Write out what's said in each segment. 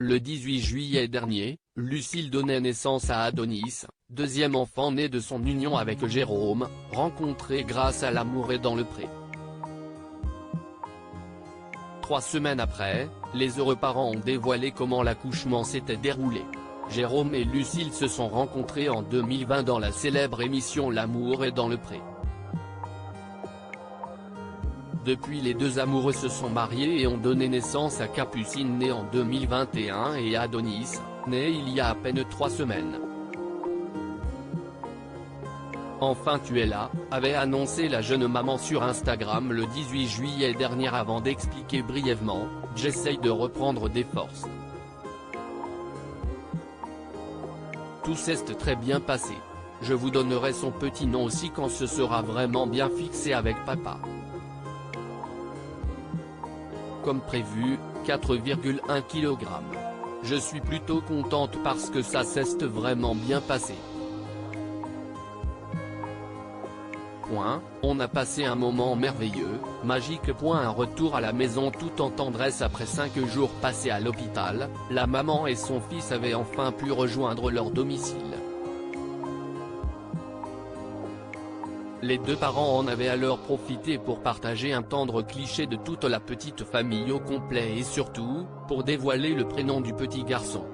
Le 18 juillet dernier, Lucille donnait naissance à Adonis, deuxième enfant né de son union avec Jérôme, rencontré grâce à L'amour est dans le pré. 3 semaines après, les heureux parents ont dévoilé comment l'accouchement s'était déroulé. Jérôme et Lucille se sont rencontrés en 2020 dans la célèbre émission L'amour est dans le pré. Depuis, les deux amoureux se sont mariés et ont donné naissance à Capucine née en 2021 et Adonis, né il y a à peine 3 semaines. Enfin tu es là, avait annoncé la jeune maman sur Instagram le 18 juillet dernier avant d'expliquer brièvement « J'essaye de reprendre des forces. Tout s'est très bien passé. Je vous donnerai son petit nom aussi quand ce sera vraiment bien fixé avec papa. Comme prévu, 4,1 kg. Je suis plutôt contente parce que ça s'est vraiment bien passé. On a passé un moment merveilleux, magique. Un retour à la maison tout en tendresse après 5 jours passés à l'hôpital, la maman et son fils avaient enfin pu rejoindre leur domicile. Les deux parents en avaient alors profité pour partager un tendre cliché de toute la petite famille au complet et surtout, pour dévoiler le prénom du petit garçon.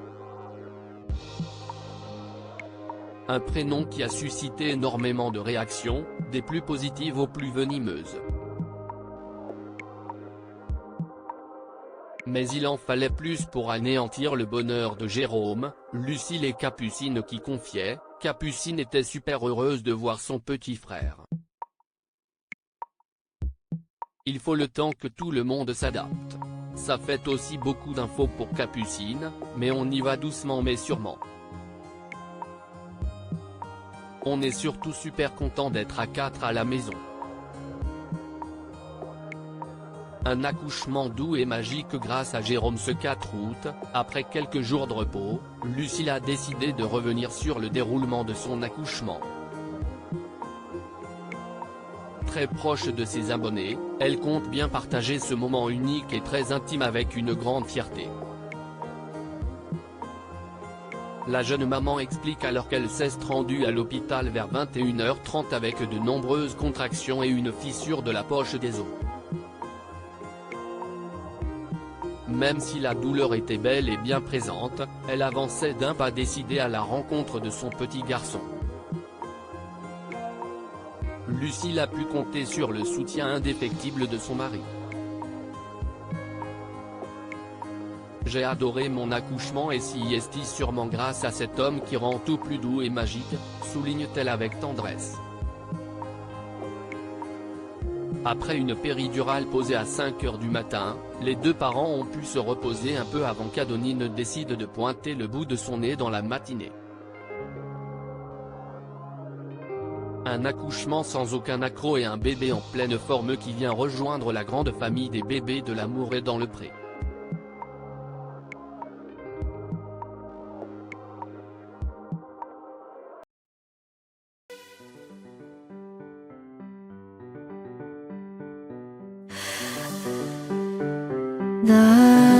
Un prénom qui a suscité énormément de réactions, des plus positives aux plus venimeuses. Mais il en fallait plus pour anéantir le bonheur de Jérôme, Lucille et Capucine qui confiaient, Capucine était super heureuse de voir son petit frère. Il faut le temps que tout le monde s'adapte. Ça fait aussi beaucoup d'infos pour Capucine, mais on y va doucement mais sûrement. On est surtout super content d'être à 4 à la maison. Un accouchement doux et magique grâce à Jérôme. Ce 4 août, après quelques jours de repos, Lucille a décidé de revenir sur le déroulement de son accouchement. Très proche de ses abonnés, elle compte bien partager ce moment unique et très intime avec une grande fierté. La jeune maman explique alors qu'elle s'est rendue à l'hôpital vers 21h30 avec de nombreuses contractions et une fissure de la poche des os. Même si la douleur était bel et bien présente, elle avançait d'un pas décidé à la rencontre de son petit garçon. Lucille a pu compter sur le soutien indéfectible de son mari. J'ai adoré mon accouchement et s'y est sûrement grâce à cet homme qui rend tout plus doux et magique, souligne-t-elle avec tendresse. Après une péridurale posée à 5 h du matin, les deux parents ont pu se reposer un peu avant qu'Adonis ne décide de pointer le bout de son nez dans la matinée. Un accouchement sans aucun accroc et un bébé en pleine forme qui vient rejoindre la grande famille des bébés de L'amour est dans le pré. 나